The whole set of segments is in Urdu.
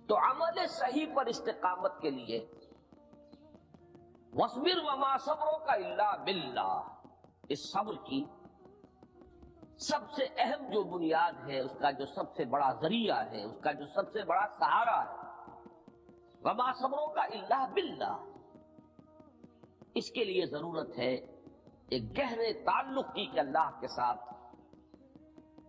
تو عمل صحیح پر استقامت کے لیے وَاصْبِرْ وَمَا صَبْرُكَ إِلَّا بِاللَّهِ، اس صبر کی سب سے اہم جو بنیاد ہے، اس کا جو سب سے بڑا ذریعہ ہے، اس کا جو سب سے بڑا سہارا ہے، وَمَا صَبْرُكَ إِلَّا بِاللَّهِ، اس کے لیے ضرورت ہے ایک گہرے تعلق کی کہ اللہ کے ساتھ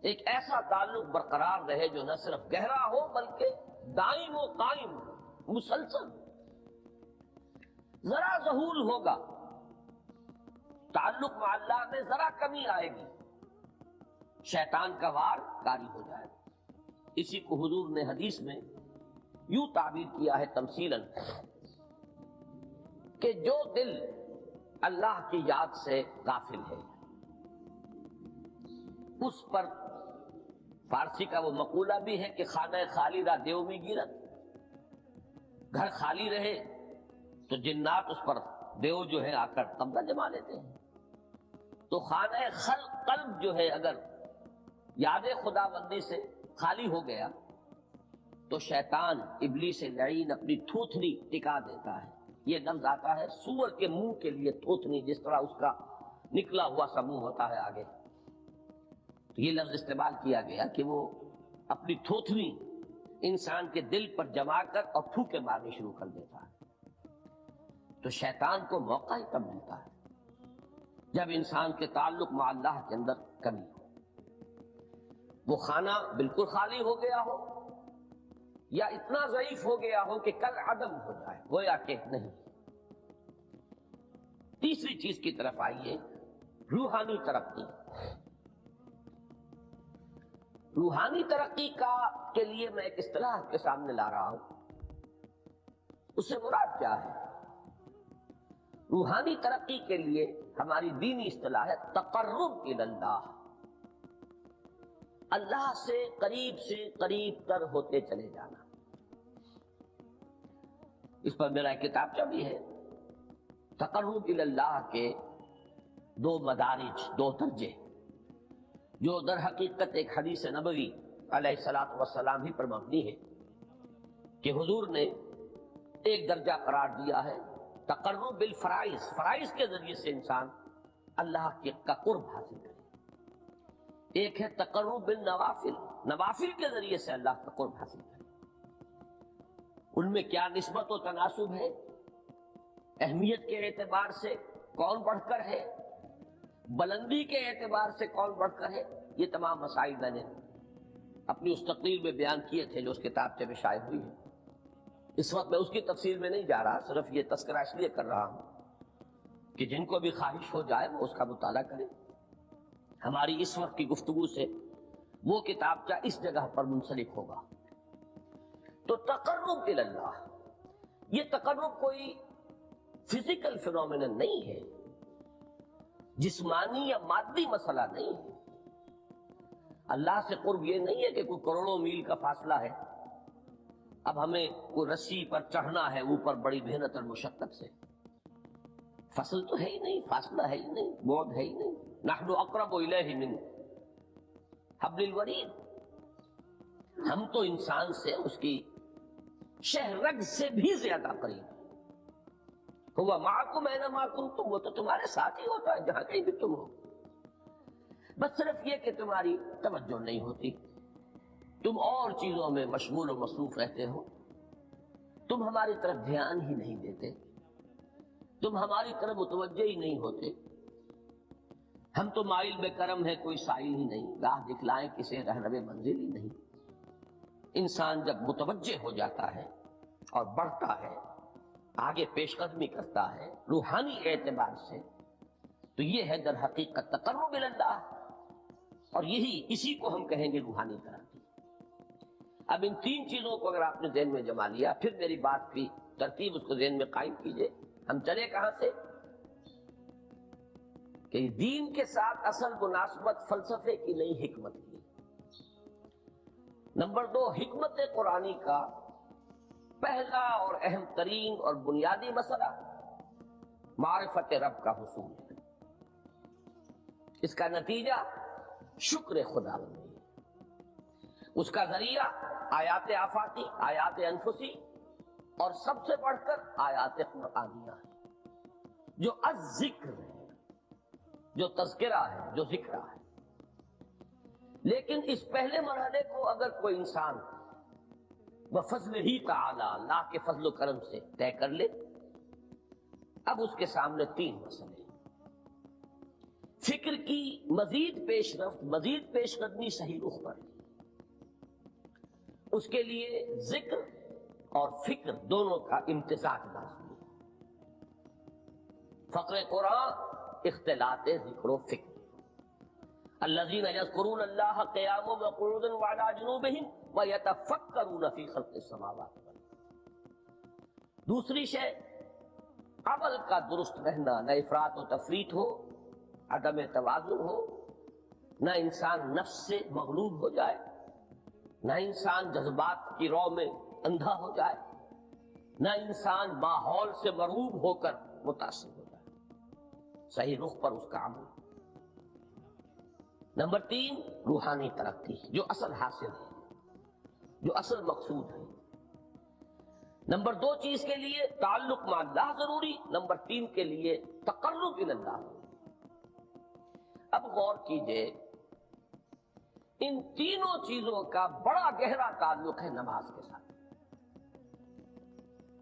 ایک ایسا تعلق برقرار رہے جو نہ صرف گہرا ہو بلکہ دائم و قائم ہو، مسلسل۔ ذرا ظہول ہوگا تعلق مع اللہ میں، ذرا کمی آئے گی، شیطان کا وار کاری ہو جائے گا۔ اسی کو حضور نے حدیث میں یوں تعبیر کیا ہے تمثیلاً کہ جو دل اللہ کی یاد سے غافل ہے اس پر، فارسی کا وہ مقولہ بھی ہے کہ خانہ خالی را دیو میں گرت، گھر خالی رہے تو جنات اس پر دیو جو ہے آ کر قبضہ جما لیتے ہیں۔ تو خانہ قلب جو ہے اگر یاد خدا بندی سے خالی ہو گیا تو شیطان ابلیس لعین اپنی تھوتنی ٹکا دیتا ہے۔ یہ لفظ آتا ہے سور کے منہ کے لیے تھوتنی، جس طرح اس کا نکلا ہوا سا منہ ہوتا ہے آگے، تو یہ لفظ استعمال کیا گیا کہ وہ اپنی تھوتنی انسان کے دل پر جما کر اور پھوکے مارنی شروع کر دیتا ہے۔ تو شیطان کو موقع ہی تب ملتا ہے جب انسان کے تعلق مع اللہ کے اندر کمی ہو، وہ خانہ بالکل خالی ہو گیا ہو یا اتنا ضعیف ہو گیا ہو کہ کل عدم ہو جائے، گویا کہ نہیں۔ تیسری چیز کی طرف آئیے، روحانی ترقی۔ روحانی ترقی کے لیے میں ایک اصطلاح کے سامنے لا رہا ہوں، اس سے مراد کیا ہے؟ روحانی ترقی کے لیے ہماری دینی اصطلاح ہے تقرب الی اللہ، اللہ سے قریب تر ہوتے چلے جانا۔ اس پر میرا ایک کتابچہ بھی ہے، تقرب الی اللہ کے دو مدارج، دو درجے، جو در حقیقت ایک حدیث نبوی علیہ الصلوۃ والسلام ہی پر مبنی ہے کہ حضور نے ایک درجہ قرار دیا ہے تقرب بالفرائض، فرائض کے ذریعے سے انسان اللہ کا قرب حاصل کرے۔ ایک ہے تقرب بالنوافل، نوافل کے ذریعے سے اللہ کا قرب حاصل کرے۔ ان میں کیا نسبت و تناسب ہے، اہمیت کے اعتبار سے کون بڑھ کر ہے، بلندی کے اعتبار سے کون بڑھ کر ہے، یہ تمام مسائل میں نے اپنی اس تقریر میں بیان کیے تھے جو اس کتاب میں شائع ہوئی ہے۔ اس وقت میں اس کی تفصیل میں نہیں جا رہا، صرف یہ تذکرہ اس لیے کر رہا ہوں کہ جن کو بھی خواہش ہو جائے وہ اس کا مطالعہ کرے۔ ہماری اس وقت کی گفتگو سے وہ کتابچہ اس جگہ پر منسلک ہوگا۔ تو تقرب الی اللہ، یہ تقرب کوئی فزیکل فینومینن نہیں ہے، جسمانی یا مادی مسئلہ نہیں ہے۔ اللہ سے قرب یہ نہیں ہے کہ کوئی کروڑوں میل کا فاصلہ ہے، اب ہمیں کوئی رسی پر چڑھنا ہے اوپر بڑی محنت اور مشقت سے، فصل تو ہے ہی نہیں، فاصلہ ہے ہی نہیں، بعد ہے ہی نہیں۔ نحن اقرب الیہ من حبل الورید، ہم تو انسان سے اس کی شہرگ سے بھی زیادہ قریب۔ هو معکم اینما کنتم، وہ تو تمہارے ساتھ ہی ہوتا ہے جہاں کہیں بھی تم ہو، بس صرف یہ کہ تمہاری توجہ نہیں ہوتی، تم اور چیزوں میں مشغول و مصروف رہتے ہو، تم ہماری طرف دھیان ہی نہیں دیتے، تم ہماری طرف متوجہ ہی نہیں ہوتے۔ ہم تو مائل بے کرم ہے، کوئی سائل ہی نہیں، راہ دکھلائیں کسے رہنم منزل ہی نہیں۔ انسان جب متوجہ ہو جاتا ہے اور بڑھتا ہے، آگے پیش قدمی کرتا ہے روحانی اعتبار سے، تو یہ ہے در حقیقت تقرب الی اللہ، اور اسی کو ہم کہیں گے روحانی ترقی۔ اب ان تین چیزوں کو اگر آپ نے ذہن میں جما لیا، پھر میری بات کی ترتیب اس کو ذہن میں قائم کیجئے۔ ہم چلے کہاں سے؟ کہ دین کے ساتھ اصل مناسبت فلسفے کی نہیں، حکمت کی۔ نمبر 2، حکمت قرآنی کا پہلا اور اہم ترین اور بنیادی مسئلہ معرفت رب کا حصول ہے، اس کا نتیجہ شکر خدا بندی، اس کا ذریعہ آیات آفاقی، آیات انفسی، اور سب سے بڑھ کر آیات قرآنیہ ہے جو الذکر ہے، جو تذکرہ ہے، جو ذکر ہے۔ لیکن اس پہلے مرحلے کو اگر کوئی انسان بفضل ہی تعالی، اللہ کے فضل و کرم سے طے کر لے، اب اس کے سامنے تین مسئلے ہیں۔ فکر کی مزید پیش رفت، مزید پیش قدمی صحیح رخ پر، اس کے لیے ذکر اور فکر دونوں کا امتزاج لازمی ہے۔ فقر قرآن اختلاط ذکر و فکر۔ الذین یذکرون اللہ قیاما وقعودا وعلی جنوبہم ویتفکرون فی خلق السماوات والارض۔ دوسری شے عمل کا درست رہنا، نہ افراط و تفریط ہو، عدم توازن ہو، نہ انسان نفس سے مغلوب ہو جائے، نہ انسان جذبات کی رو میں اندھا ہو جائے، نہ انسان ماحول سے مرعوب ہو کر متاثر ہو جائے، صحیح رخ پر اس کا عمل۔ نمبر تین، روحانی ترقی، جو اصل حاصل ہے، جو اصل مقصود ہے۔ نمبر دو چیز کے لیے تعلق مع اللہ ضروری، نمبر تین کے لیے تقرب الی اللہ۔ اب غور کیجئے، ان تینوں چیزوں کا بڑا گہرا تعلق ہے نماز کے ساتھ۔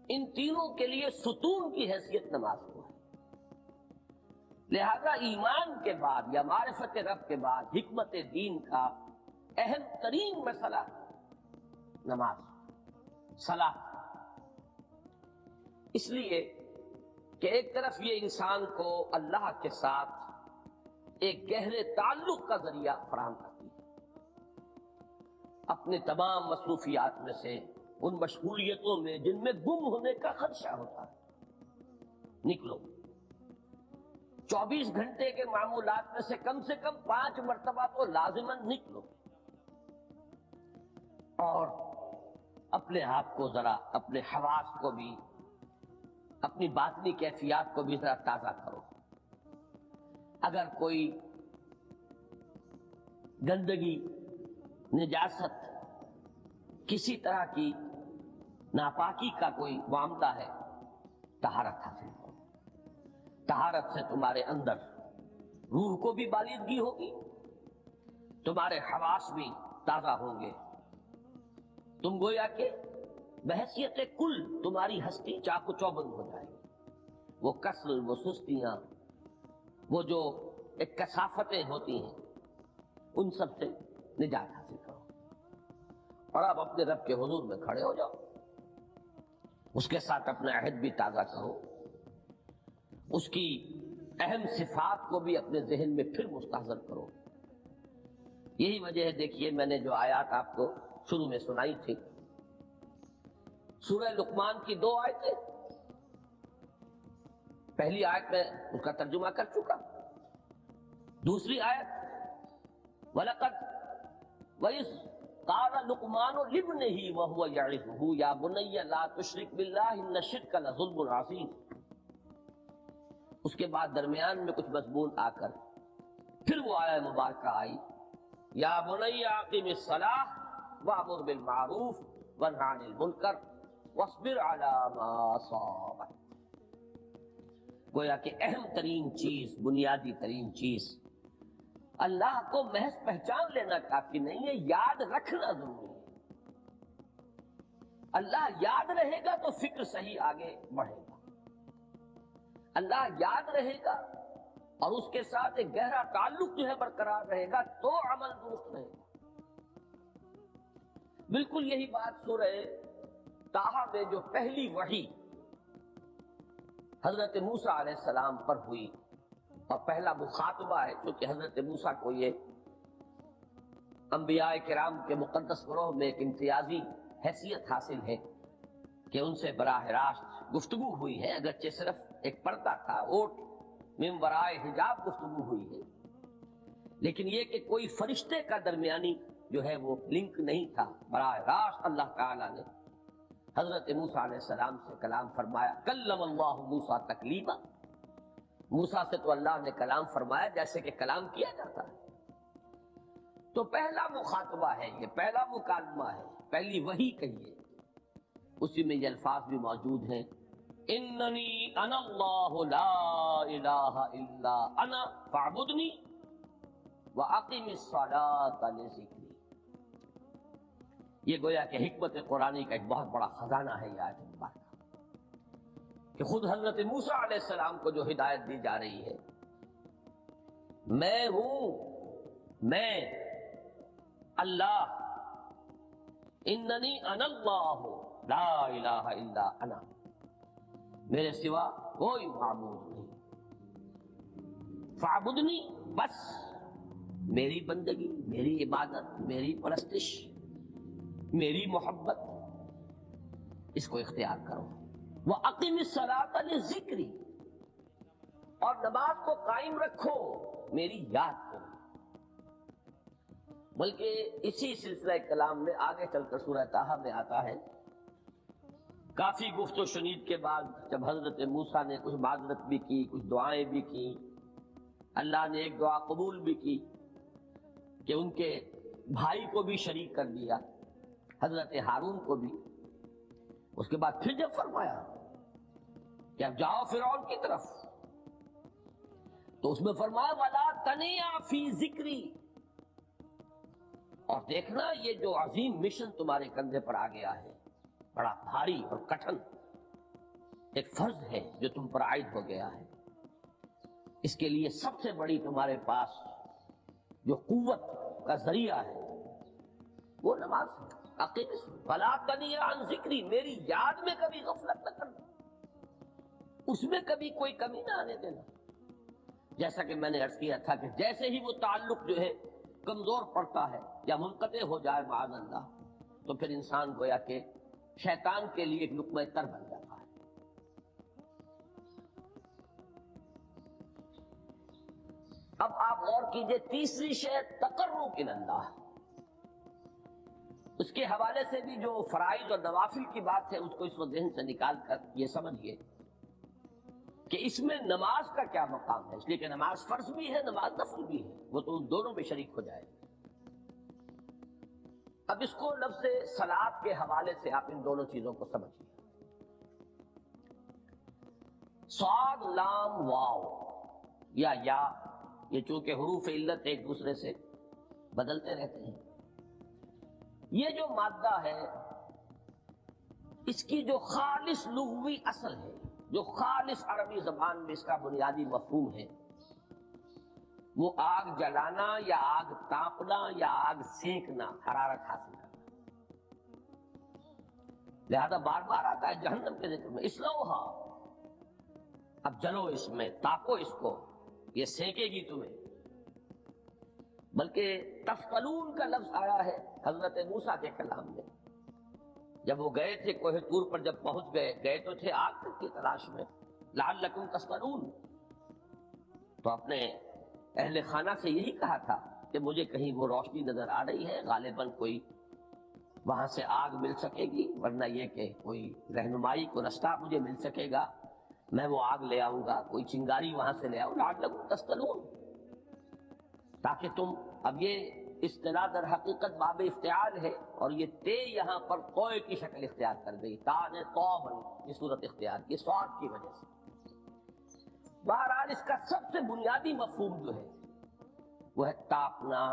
ان تینوں کے لیے ستون کی حیثیت نماز کو ہے۔ لہذا ایمان کے بعد یا معرفت رب کے بعد حکمت دین کا اہم ترین مسئلہ نماز، صلاۃ۔ اس لیے کہ ایک طرف یہ انسان کو اللہ کے ساتھ ایک گہرے تعلق کا ذریعہ فراہم کرتی ہے۔ اپنے تمام مصروفیات میں سے، ان مشغولیتوں میں جن میں گم ہونے کا خدشہ ہوتا ہے، نکلو۔ 24 گھنٹے کے معمولات میں سے کم 5 مرتبہ تو لازماً نکلو، اور اپنے آپ کو ذرا، اپنے حواس کو بھی، اپنی باطنی کیفیات کو بھی ذرا تازہ کرو۔ اگر کوئی گندگی، نجاست، کسی طرح کی ناپاکی کا کوئی معاملہ ہے، طہارت حاصل کرو۔ طہارت سے تمہارے اندر روح کو بھی بالغگی ہوگی، تمہارے حواس بھی تازہ ہوں گے، تم گویا کہ بحیثیت کل تمہاری ہستی چاق و چوبند ہو جائے گی۔ وہ کسل، وہ سستیاں، وہ جو ایک کثافتیں ہوتی ہیں، ان سب سے نجات حاصل کرو، اور اب اپنے رب کے حضور میں کھڑے ہو جاؤ، اس کے ساتھ اپنا عہد بھی تازہ کرو، اس کی اہم صفات کو بھی اپنے ذہن میں پھر مستحضر کرو۔ یہی وجہ ہے، دیکھیے میں نے جو آیات آپ کو شروع میں سنائی تھی، سورہ لقمان کی 2 آیتیں، پہلی آیت میں اس کا ترجمہ کر چکا، دوسری آیت وَلَقَدْ وَإِذْ قَالَ لُقْمَانُ لِابْنِهِ وَهُوَ يَعِظُهُ يَا بُنَيَّ لَا تُشْرِكْ بِاللَّهِ إِنَّ الشِّرْكَ لَظُلْمٌ عَظِيمٌ۔ اس کے بعد درمیان میں کچھ مضمون آ کر پھر وہ آیہ مبارکہ آئی، یا بنی اقم الصلاۃ وامر بالمعروف وانہ عن المنکر واصبر علی ما اصابک۔ گویا کہ اہم ترین چیز، بنیادی ترین چیز، اللہ کو محض پہچان لینا کافی نہیں ہے، یاد رکھنا ضروری ہے۔ اللہ یاد رہے گا تو فکر صحیح آگے بڑھے گا، اللہ یاد رہے گا اور اس کے ساتھ ایک گہرا تعلق جو ہے برقرار رہے گا تو عمل درست رہے گا۔ بالکل یہی بات سورہ طٰہٰ میں جو پہلی وحی حضرت موسیٰ علیہ السلام پر ہوئی، اور پہلا مخاطبہ ہے، چونکہ حضرت موسیٰ کو یہ انبیاء کرام کے مقدس گروہ میں ایک امتیازی حیثیت حاصل ہے کہ ان سے براہ راست گفتگو ہوئی ہے، اگرچہ صرف ایک پردہ تھا، اوٹ من ورائے حجاب گفتگو ہوئی ہے، لیکن یہ کہ کوئی فرشتے کا درمیانی جو ہے وہ لنک نہیں تھا، براہ راست اللہ تعالیٰ نے حضرت موسیٰ علیہ السلام سے کلام فرمایا۔ کلم اللہ موسیٰ تکلیما، موسیٰ سے تو اللہ نے کلام فرمایا جیسے کہ کلام کیا جاتا ہے۔ تو پہلا مخاطبہ ہے، یہ پہلا مکالمہ ہے، پہلی وحی کہیے، اسی میں یہ الفاظ بھی موجود ہیں، اننی انا اللہ لا الہ الا انا فاعبدنی واقم الصلاۃ لذکری۔ یہ گویا کہ حکمت قرآنی کا ایک بہت بڑا خزانہ ہے یہ آیت مبارکہ، کہ خود حضرت موسیٰ علیہ السلام کو جو ہدایت دی جا رہی ہے، میں ہوں، میں اللہ، اننی انا اللہ لا الہ الا انا، میرے سوا کوئی معبود نہیں، فاعبدنی، بس میری بندگی، میری عبادت، میری پرستش، میری محبت، اس کو اختیار کرو۔ وَأَقِمِ الصَّلَاةَ لِذِكْرِي، اور نماز کو قائم رکھو میری یاد کو۔ بلکہ اسی سلسلہ کلام میں آگے چل کر سورہ طٰہٰ میں آتا ہے، کافی گفت و شنید کے بعد جب حضرت موسیٰ نے کچھ معذرت بھی کی، کچھ دعائیں بھی کی، اللہ نے ایک دعا قبول بھی کی کہ ان کے بھائی کو بھی شریک کر دیا، حضرت ہارون کو بھی۔ اس کے بعد پھر جب فرمایا کہ اب جاؤ فرعون کی طرف، تو اس میں فرمایا وَلَا تَنِيَا فِي ذِكْرِي، اور دیکھنا یہ جو عظیم مشن تمہارے کندھے پر آ گیا ہے، بڑا بھاری اور کٹھن ایک فرض ہے جو تم پر عائد ہو گیا ہے، اس کے لیے سب سے بڑی تمہارے پاس جو قوت کا ذریعہ ہے وہ نماز ہے۔ فَلَا تَنِيَا عَنْ ذِكْرِي، میری یاد میں کبھی غفلت نہ کرنا، اس میں کبھی کوئی کمی نہ آنے دینا۔ جیسا کہ میں نے عرض کیا تھا کہ جیسے ہی وہ تعلق جو ہے کمزور پڑتا ہے یا منقطع ہو جائے معاذ اللہ، تو پھر انسان گویا کہ شیطان کے لیے ایک لقمہ تر بن جاتا ہے۔ اب آپ غور کیجئے، تیسری شے تقرب الی اللہ، اس کے حوالے سے بھی جو فرائض اور نوافل کی بات ہے اس کو اس وقت ذہن سے نکال کر یہ سمجھیے کہ اس میں نماز کا کیا مقام ہے، اس لیے کہ نماز فرض بھی ہے، نماز نفل بھی ہے، وہ تو ان دونوں میں شریک ہو جائے۔ اب اس کو لفظ صلاۃ کے حوالے سے آپ ان دونوں چیزوں کو سمجھیے۔ صاد لام واو یا یہ چونکہ حروف علت ایک دوسرے سے بدلتے رہتے ہیں، یہ جو مادہ ہے اس کی جو خالص لغوی اصل ہے، جو خالص عربی زبان میں اس کا بنیادی مفہوم ہے، وہ آگ جلانا یا آگ تاپنا یا آگ سینکنا، حرارت حاصل کرنا۔ لہذا بار بار آتا ہے جہنم کے ذکر میں، اسلوہا، اب جلو اس میں، تاپو اس کو، یہ سینکے گی تمہیں۔ بلکہ تفقلون کا لفظ آیا ہے حضرت موسیٰ کے کلام میں، جب وہ گئے تھے کوہ طور پر، جب پہنچ گئے تو تھے آگ کی تلاش میں، لعلکم تسألون، تو اپنے اہل خانہ سے یہی کہا تھا کہ مجھے کہیں وہ روشنی نظر آ رہی ہے، غالباً کوئی وہاں سے آگ مل سکے گی، ورنہ یہ کہ کوئی رہنمائی کو رستہ مجھے مل سکے گا، میں وہ آگ لے آؤں گا، کوئی چنگاری وہاں سے لے آؤں، لعلکم تسألون، تاکہ تم، اب یہ اصطلاح در حقیقت باب افتعال ہے، اور یہ تے یہاں پر کوئے کی شکل اختیار کر گئی، تا نے تو بنی، یہ صورت اختیار کی سواد کی وجہ سے۔ بہرحال اس کا سب سے بنیادی مفہوم جو ہے وہ ہے تاپنا،